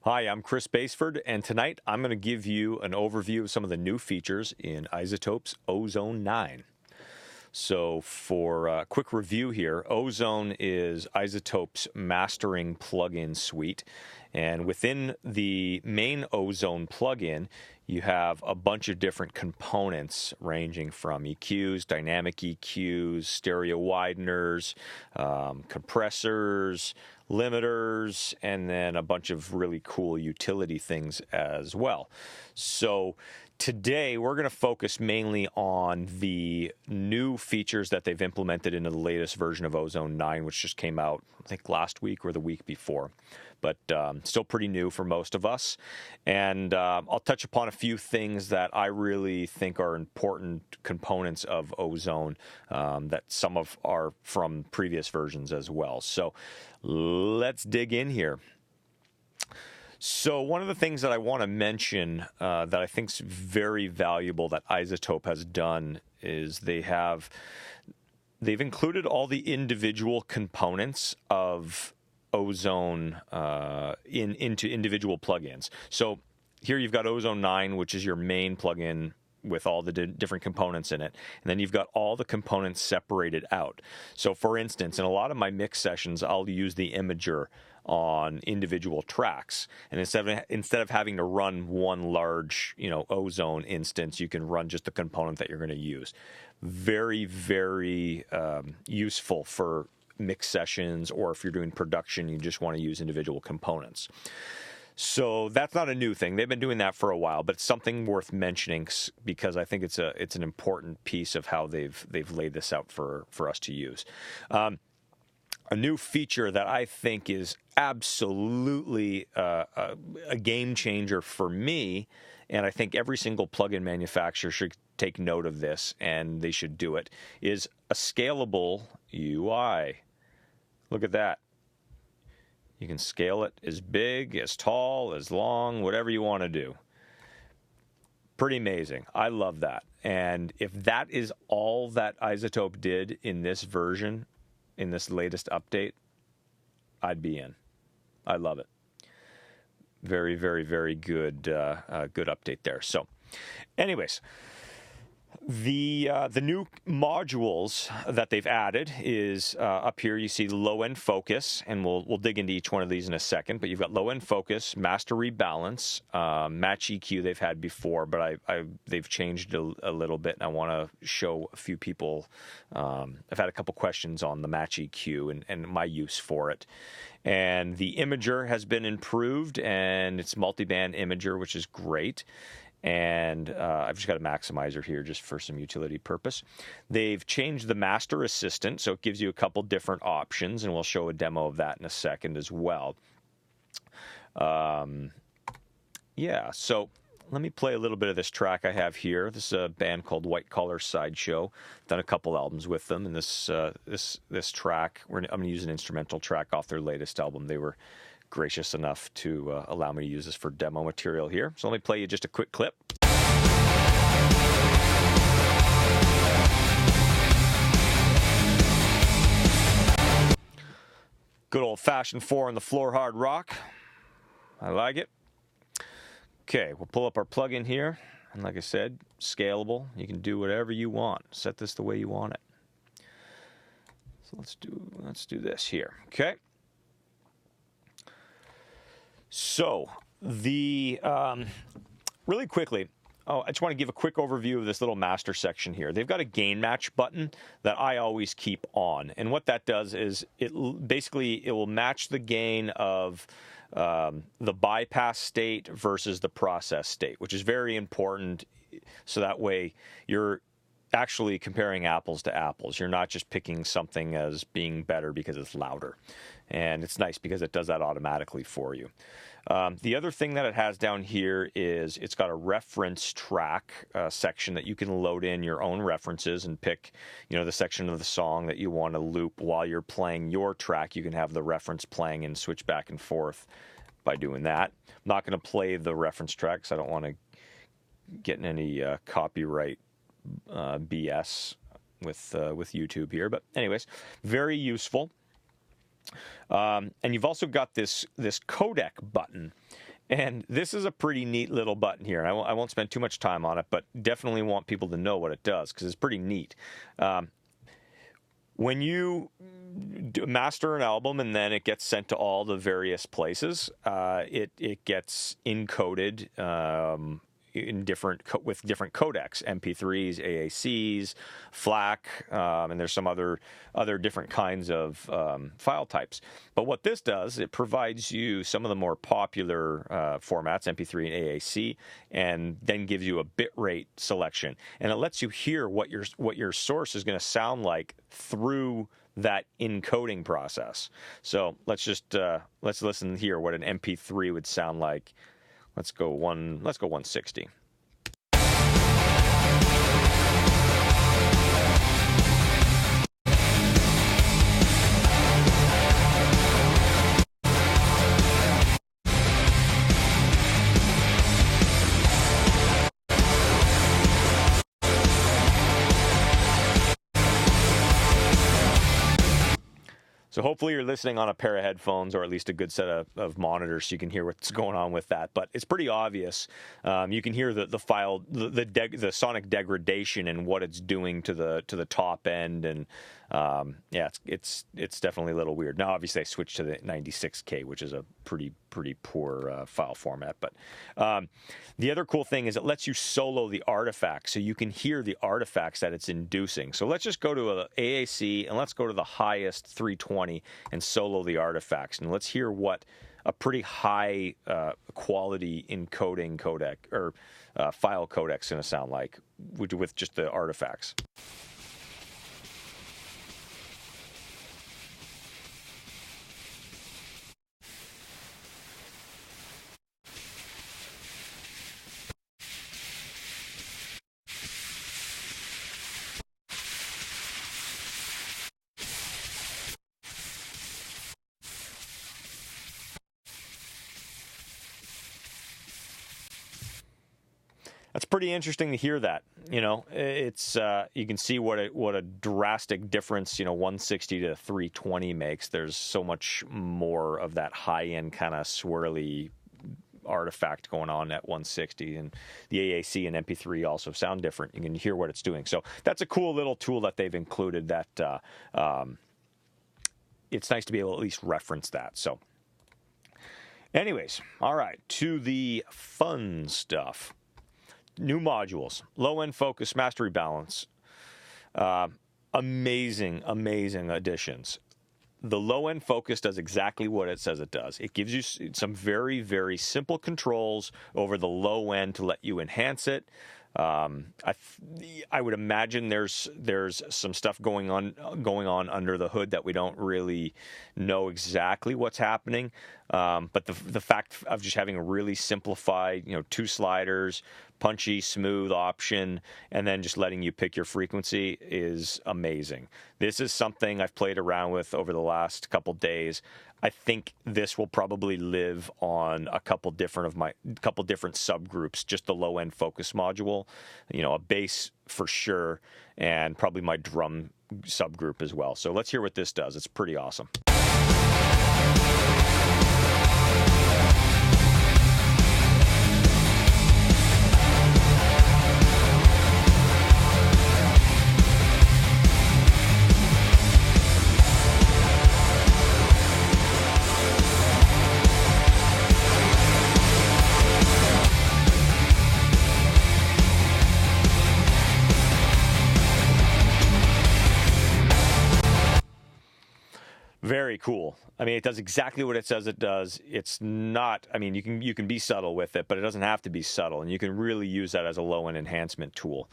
Hi, I'm Chris Baseford, and tonight I'm going to give you an overview of some of the new features in iZotope's Ozone 9. So for a quick review here, Ozone is iZotope's mastering plugin suite, and within the main Ozone plugin, you have a bunch of different components ranging from EQs, dynamic EQs, stereo wideners, compressors, limiters, and then a bunch of really cool utility things as well. So today we're going to focus mainly on the new features that they've implemented into the latest version of Ozone 9, which just came out, I think, last week or the week before. But still pretty new for most of us. And I'll touch upon a few things that I really think are important components of Ozone that some of are from previous versions as well. So let's dig in here. So one of the things that I want to mention that I think is very valuable that iZotope has done is they've included all the individual components of Ozone into individual plugins. So here you've got Ozone 9, which is your main plugin with all the different components in it. And then you've got all the components separated out. So for instance, in a lot of my mix sessions, I'll use the imager on individual tracks. And instead of having to run one large, Ozone instance, you can run just the component that you're going to use. Very, very useful for mix sessions, or if you're doing production, you just want to use individual components. So that's not a new thing. They've been doing that for a while, but it's something worth mentioning because I think it's an important piece of how they've laid this out for us to use. A new feature that I think is absolutely a game changer for me, and I think every single plugin manufacturer should take note of this, and they should do it, is a scalable UI. Look at that. You can scale it as big, as tall, as long, whatever you want to do. Pretty amazing. I love that. And if that is all that iZotope did in this version, in this latest update, I'd be in. I love it. Very, very, very good, good update there. So, anyways, the new modules that they've added is up here. You see low end focus, and we'll dig into each one of these in a second. But you've got low end focus, master rebalance, match EQ they've had before, but they've changed a little bit, and I want to show a few people. I've had a couple questions on the match EQ and my use for it. And the imager has been improved, and it's multiband imager, which is great. And I've just got a maximizer here just for some utility purpose. They've changed the master assistant, so it gives you a couple different options, and we'll show a demo of that in a second as well. Yeah, so let me play a little bit of this track I have here. This is a band called White Collar Sideshow. Done a couple albums with them, and this track, I'm going to use an instrumental track off their latest album. They were gracious enough to allow me to use this for demo material here. So let me play you just a quick clip. Good old-fashioned 4 on the floor hard rock. I like it. Okay, we'll pull up our plugin here. And like I said, scalable. You can do whatever you want. Set this the way you want it. So let's do this here. Okay. So really quickly, I just want to give a quick overview of this little master section here. They've got a gain match button that I always keep on. And what that does is it will match the gain of the bypass state versus the process state, which is very important. So that way you're actually comparing apples to apples. You're not just picking something as being better because it's louder. And it's nice because it does that automatically for you. The other thing that it has down here is it's got a reference track section that you can load in your own references and pick, the section of the song that you want to loop while you're playing your track. You can have the reference playing and switch back and forth by doing that. I'm not going to play the reference track because I don't want to get in any copyright BS with YouTube here. But anyways, very useful. And you've also got this codec button, And this is a pretty neat little button here. I won't spend too much time on it, but definitely want people to know what it does because it's pretty neat. When you master an album and then it gets sent to all the various places, it gets encoded in with different codecs, MP3s, AACs, FLAC, and there's some other different kinds of file types. But what this does, it provides you some of the more popular formats, MP3 and AAC, and then gives you a bitrate selection, and it lets you hear what your source is going to sound like through that encoding process. So let's listen here what an MP3 would sound like. Let's go 160. So hopefully you're listening on a pair of headphones or at least a good set of monitors so you can hear what's going on with that. But it's pretty obvious. You can hear the file, the sonic degradation and what it's doing to the top end, and yeah, it's definitely a little weird. Now, obviously, I switched to the 96K, which is a pretty poor file format. But the other cool thing is it lets you solo the artifacts, so you can hear the artifacts that it's inducing. So let's just go to a AAC and let's go to the highest 320 and solo the artifacts, and let's hear what a pretty high quality encoding codec or file codec is going to sound like with just the artifacts. That's pretty interesting to hear that. You know, it's you can see what a drastic difference 160 to 320 makes. There's so much more of that high end kind of swirly artifact going on at 160, and the AAC and MP3 also sound different. You can hear what it's doing. So that's a cool little tool that they've included. That it's nice to be able to at least reference that. So, anyways, all right, to the fun stuff. New modules, low-end focus, mastery balance, amazing additions. The low-end focus does exactly what it says it does. It gives you some very, very simple controls over the low end to let you enhance it. I would imagine there's some stuff going on under the hood that we don't really know exactly what's happening. But the fact of just having a really simplified, 2 sliders, punchy, smooth option, and then just letting you pick your frequency is amazing. This is something I've played around with over the last couple days. I think this will probably live on a couple different subgroups, just the low end focus module, a bass for sure, and probably my drum subgroup as well. So let's hear what this does. It's pretty awesome. Very cool. I mean, it does exactly what it says it does. It's not, I mean, you can be subtle with it, but it doesn't have to be subtle, and you can really use that as a low-end enhancement tool.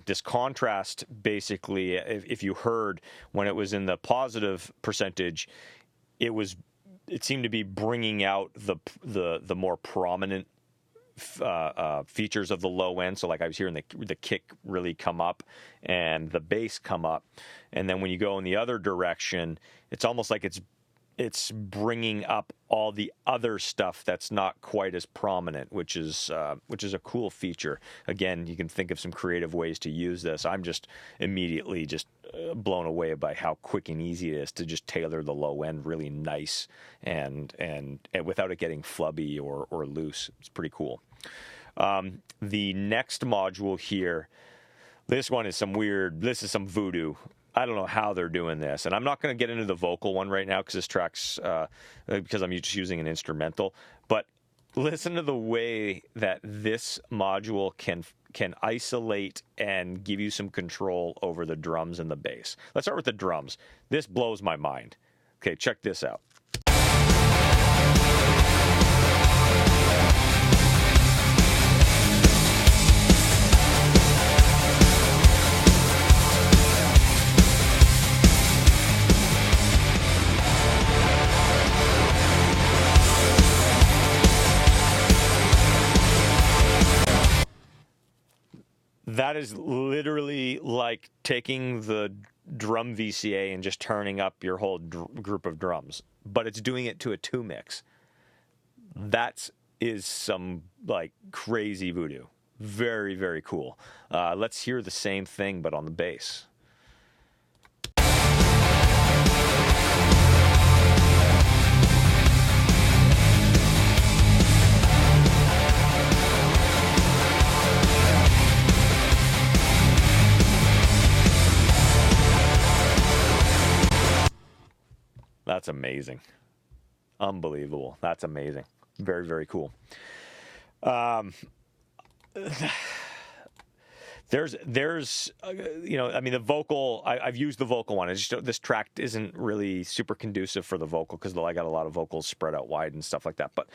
This contrast, basically, if you heard when it was in the positive percentage, it seemed to be bringing out the more prominent features of the low end. So like I was hearing the kick really come up and the bass come up, and then when you go in the other direction, it's almost like it's bringing up all the other stuff that's not quite as prominent, which is a cool feature. Again, you can think of some creative ways to use this. I'm just immediately just blown away by how quick and easy it is to just tailor the low end really nice and without it getting flubby or loose. It's pretty cool. The next module here, this one is this is some voodoo. I don't know how they're doing this, and I'm not going to get into the vocal one right now because this track's because I'm just using an instrumental. But listen to the way that this module can isolate and give you some control over the drums and the bass. Let's start with the drums. This blows my mind. Okay, check this out. That is literally like taking the drum VCA and just turning up your whole group of drums, but it's doing it to a 2 mix. That is some like crazy voodoo. Very, very cool. Let's hear the same thing, but on the bass. That's amazing. Unbelievable. That's amazing. Very, very cool. There's you know, I mean, the vocal, I've used the vocal one. It's just, this track isn't really super conducive for the vocal because I got a lot of vocals spread out wide and stuff like that. But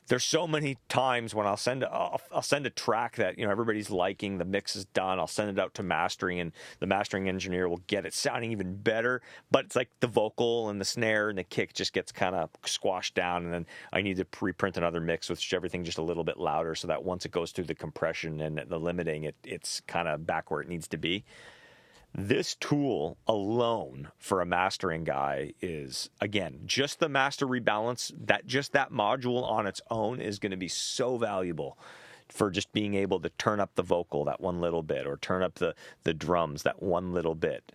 there's so many times when I'll send a track that, you know, everybody's liking, the mix is done, I'll send it out to mastering, and the mastering engineer will get it sounding even better, but it's like the vocal and the snare and the kick just gets kind of squashed down, and then I need to pre-print another mix with everything just a little bit louder so that once it goes through the compression and the limiting, it's kind of back where it needs to be. This tool alone for a mastering guy is, again, just the master rebalance, that module on its own is going to be so valuable for just being able to turn up the vocal that one little bit or turn up the drums that one little bit,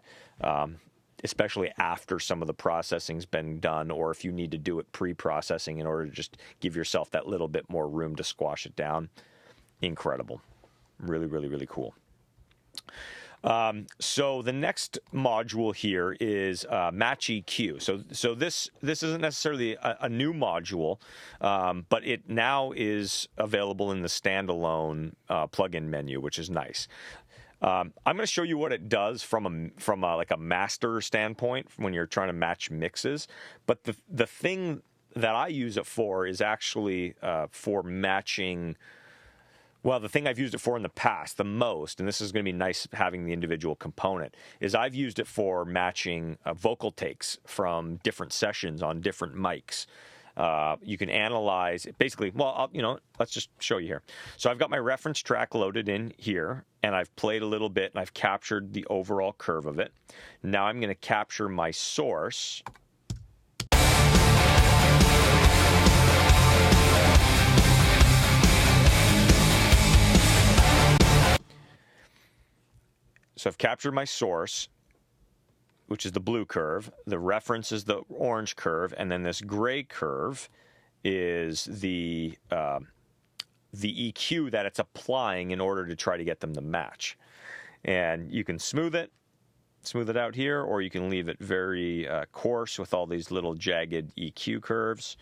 especially after some of the processing's been done, or if you need to do it pre-processing in order to just give yourself that little bit more room to squash it down. Incredible. Really, really, really cool. So the next module here is Match EQ. So this isn't necessarily a new module, but it now is available in the standalone plugin menu, which is nice. I'm going to show you what it does from like a master standpoint when you're trying to match mixes. But the thing that I use it for is actually for matching. Well, the thing I've used it for in the past the most, and this is going to be nice having the individual component, is I've used it for matching vocal takes from different sessions on different mics. You can analyze it basically. Well, let's just show you here. So I've got my reference track loaded in here, and I've played a little bit, and I've captured the overall curve of it. Now I'm going to capture my source. So I've captured my source, which is the blue curve. The reference is the orange curve, and then this gray curve is the EQ that it's applying in order to try to get them to match. And you can smooth it out here, or you can leave it very coarse with all these little jagged EQ curves.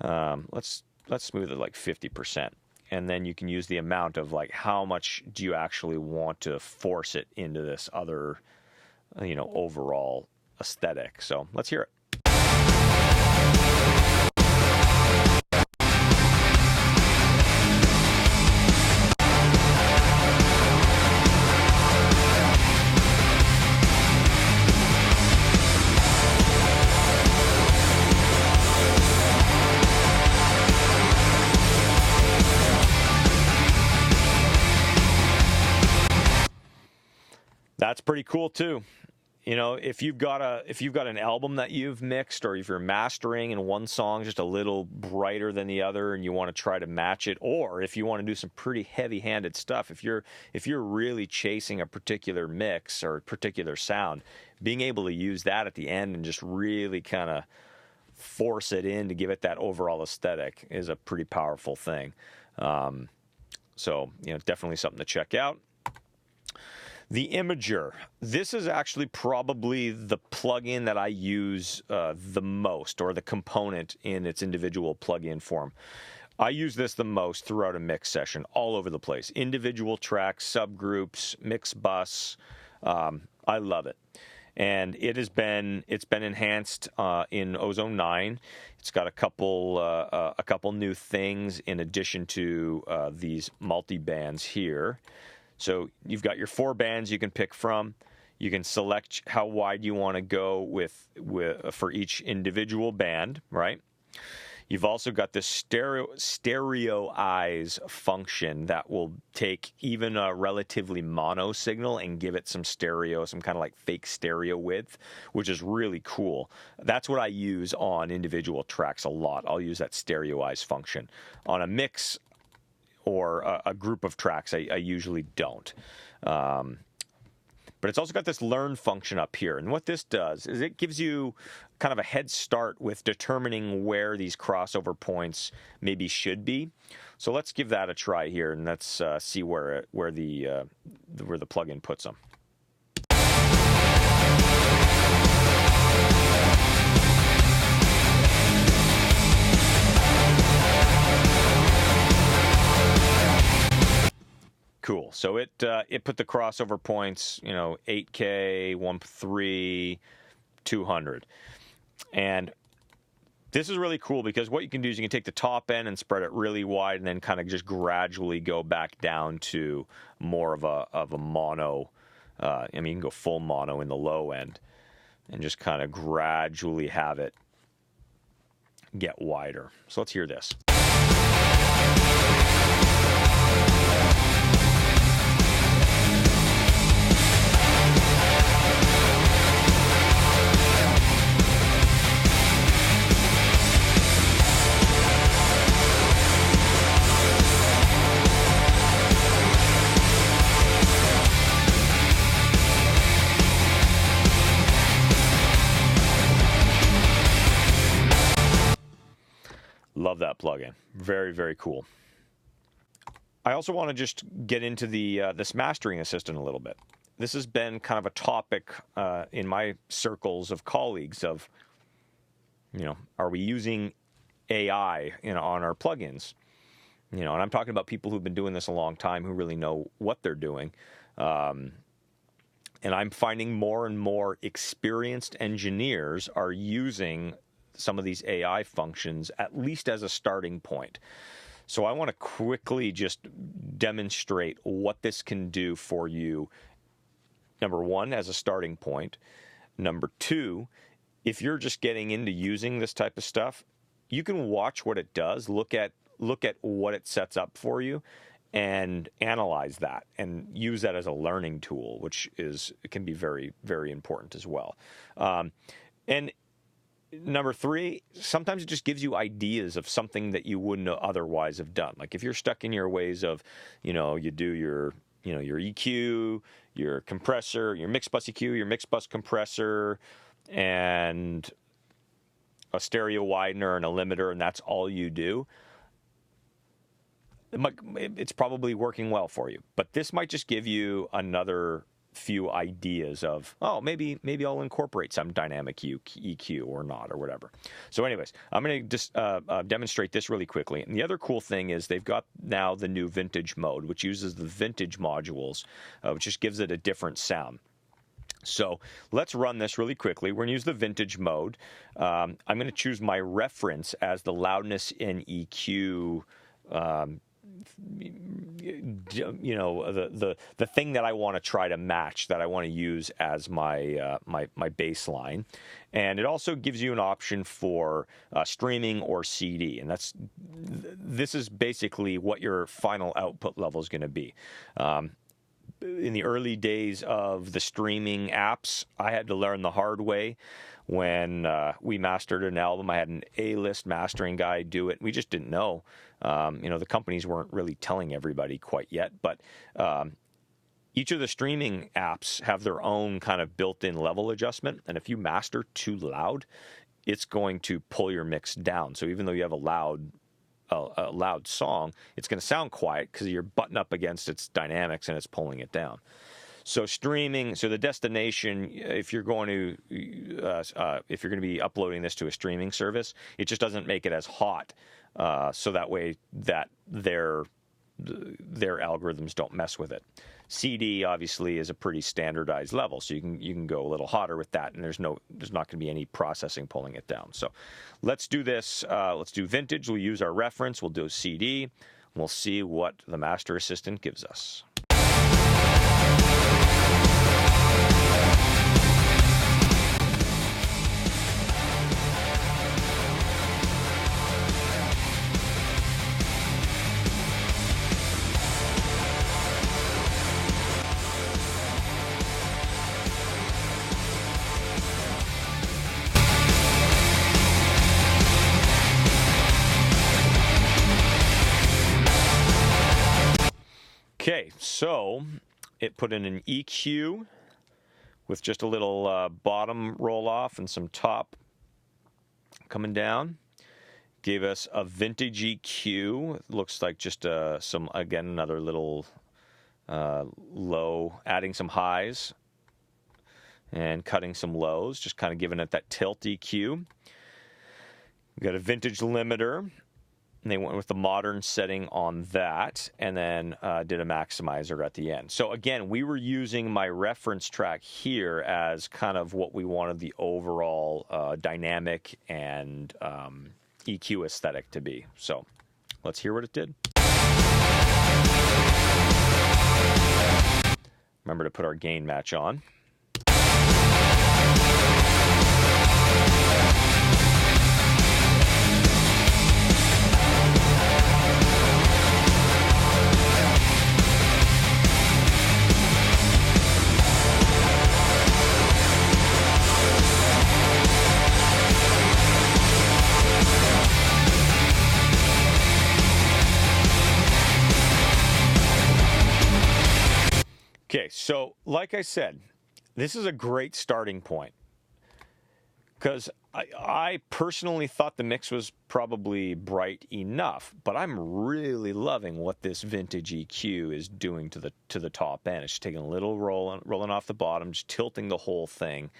Let's smooth it like 50%. And then you can use the amount of like how much do you actually want to force it into this other, overall aesthetic. So let's hear it. That's pretty cool too. You know, if you've got an album that you've mixed, or if you're mastering and one song's just a little brighter than the other and you want to try to match it, or if you want to do some pretty heavy-handed stuff, if you're really chasing a particular mix or a particular sound, being able to use that at the end and just really kind of force it in to give it that overall aesthetic is a pretty powerful thing. So, you know, definitely something to check out. The Imager. This is actually probably the plugin that I use the most, or the component in its individual plugin form. I use this the most throughout a mix session, all over the place. Individual tracks, subgroups, mix bus. I love it. And it's been enhanced in Ozone 9. It's got a couple new things in addition to these multi-bands here. So you've got your 4 bands you can pick from. You can select how wide you want to go for each individual band, right? You've also got this stereo-ize function that will take even a relatively mono signal and give it some stereo, some kind of like fake stereo width, which is really cool. That's what I use on individual tracks a lot. I'll use that stereo-ize function. On a mix or a group of tracks, I usually don't. But it's also got this learn function up here. And what this does is it gives you kind of a head start with determining where these crossover points maybe should be. So let's give that a try here, and let's see where the plugin puts them. Cool. So it put the crossover points, you know, 8K, 1.3, 200. And this is really cool because what you can do is you can take the top end and spread it really wide, and then kind of just gradually go back down to more of a mono. I mean, you can go full mono in the low end and just kind of gradually have it get wider. So let's hear this. Love that plugin. Very, very cool. I also want to just get into this mastering assistant a little bit. This has been kind of a topic in my circles of colleagues of, you know, are we using AI, you know, on our plugins? You know, and I'm talking about people who've been doing this a long time who really know what they're doing. And I'm finding more and more experienced engineers are using some of these AI functions, at least as a starting point. So I want to quickly just demonstrate what this can do for you. Number one, as a starting point. Number two, if you're just getting into using this type of stuff, you can watch what it does, look at what it sets up for you, and analyze that and use that as a learning tool, which can be very, very important as well. And number three, sometimes it just gives you ideas of something that you wouldn't otherwise have done. Like if you're stuck in your ways of, you know, you do your EQ, your compressor, your mix bus EQ, your mix bus compressor, and a stereo widener and a limiter, and that's all you do. It's probably working well for you, but this might just give you another few ideas of, oh, maybe I'll incorporate some dynamic EQ or not, or whatever. So anyways, I'm going to just demonstrate this really quickly. And the other cool thing is they've got now the new vintage mode, which uses the vintage modules, which just gives it a different sound. So let's run this really quickly. We're going to use the vintage mode. I'm going to choose my reference as the loudness in EQ, you know, the thing that I want to try to match, that I want to use as my my baseline. And it also gives you an option for streaming or CD, and this is basically what your final output level is going to be. in the early days of the streaming apps, I had to learn the hard way. When we mastered an album, I had an A-list mastering guy do it. We just didn't know. The companies weren't really telling everybody quite yet, but each of the streaming apps have their own kind of built-in level adjustment, and if you master too loud, it's going to pull your mix down. So even though you have a loud song, it's going to sound quiet because you're butting up against its dynamics and it's pulling it down. So streaming, so the destination, if you're going to be uploading this to a streaming service, it just doesn't make it as hot, so that way that their algorithms don't mess with it. CD obviously is a pretty standardized level, so you can go a little hotter with that, and there's not going to be any processing pulling it down. So let's do this. Let's do vintage. We'll use our reference. We'll do CD. And we'll see what the Master Assistant gives us. Okay, so it put in an EQ with just a little bottom roll off and some top coming down. Gave us a vintage EQ. It looks like just another little low, adding some highs and cutting some lows, just kind of giving it that tilt EQ. We got a vintage limiter. And they went with the modern setting on that, and then did a maximizer at the end. So again, we were using my reference track here as kind of what we wanted the overall dynamic and EQ aesthetic to be. So let's hear what it did. Remember to put our gain match on. Okay, so like I said, this is a great starting point because I personally thought the mix was probably bright enough, but I'm really loving what this vintage EQ is doing to the top end. It's just taking a little rolling off the bottom, just tilting the whole thing,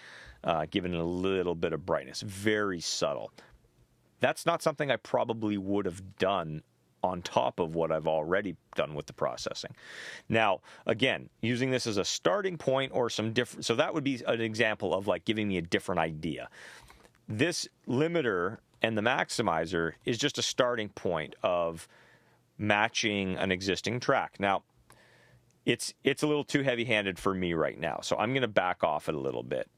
giving it a little bit of brightness. Very subtle. That's not something I probably would have done on top of what I've already done with the processing. Now, again, using this as a starting point or some different, so that would be an example of like giving me a different idea. This limiter and the maximizer is just a starting point of matching an existing track. Now, it's a little too heavy-handed for me right now, so I'm going to back off it a little bit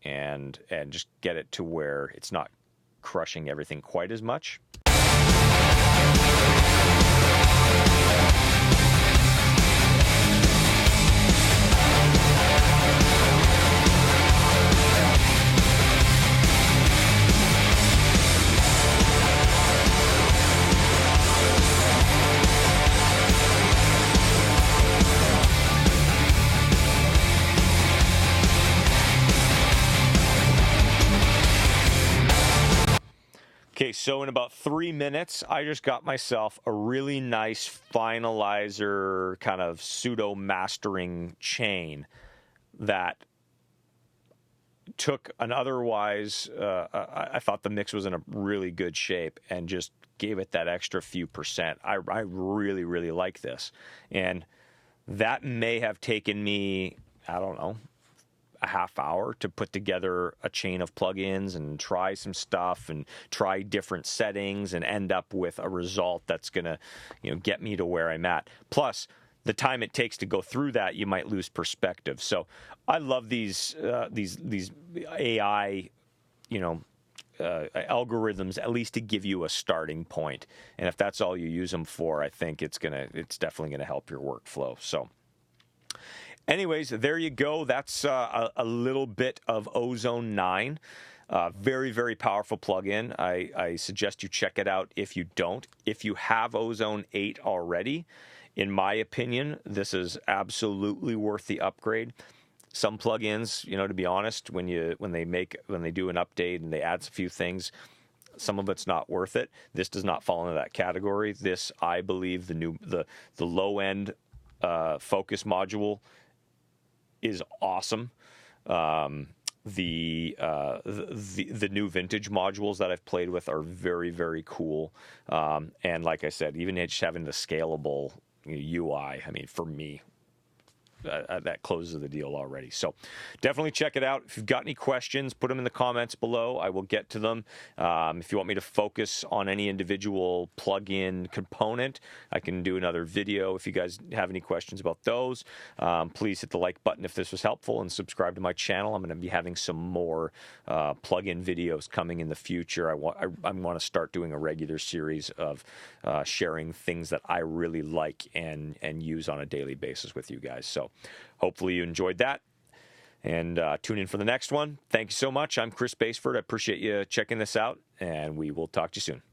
and just get it to where it's not crushing everything quite as much. Okay, so in about 3 minutes, I just got myself a really nice finalizer kind of pseudo mastering chain that took an otherwise, I thought the mix was in a really good shape and just gave it that extra few percent. I really, really like this. And that may have taken me, I don't know, a half hour to put together a chain of plugins and try some stuff and try different settings and end up with a result that's going to, get me to where I'm at. Plus, the time it takes to go through that, you might lose perspective. So I love these AI, algorithms, at least to give you a starting point. And if that's all you use them for, I think it's definitely gonna help your workflow. So Anyways, there you go. That's a little bit of Ozone 9. Very, very powerful plugin. I suggest you check it out if you don't. If you have Ozone 8 already, in my opinion, this is absolutely worth the upgrade. Some plugins, you know, to be honest, when they do an update and they add a few things, some of it's not worth it. This does not fall into that category. This, I believe, the low end focus module is awesome. The new vintage modules that I've played with are very, very cool. And like I said, even just having the scalable UI, I mean, for me, that closes the deal already. So definitely check it out. If you've got any questions, put them in the comments below. I will get to them. If you want me to focus on any individual plugin component, I can do another video. If you guys have any questions about those, please hit the like button if this was helpful and subscribe to my channel. I'm going to be having some more plugin videos coming in the future. I want to start doing a regular series of sharing things that I really like and use on a daily basis with you guys. So hopefully you enjoyed that, and tune in for the next one. Thank you so much. I'm Chris Baseford. I appreciate you checking this out, and we will talk to you soon.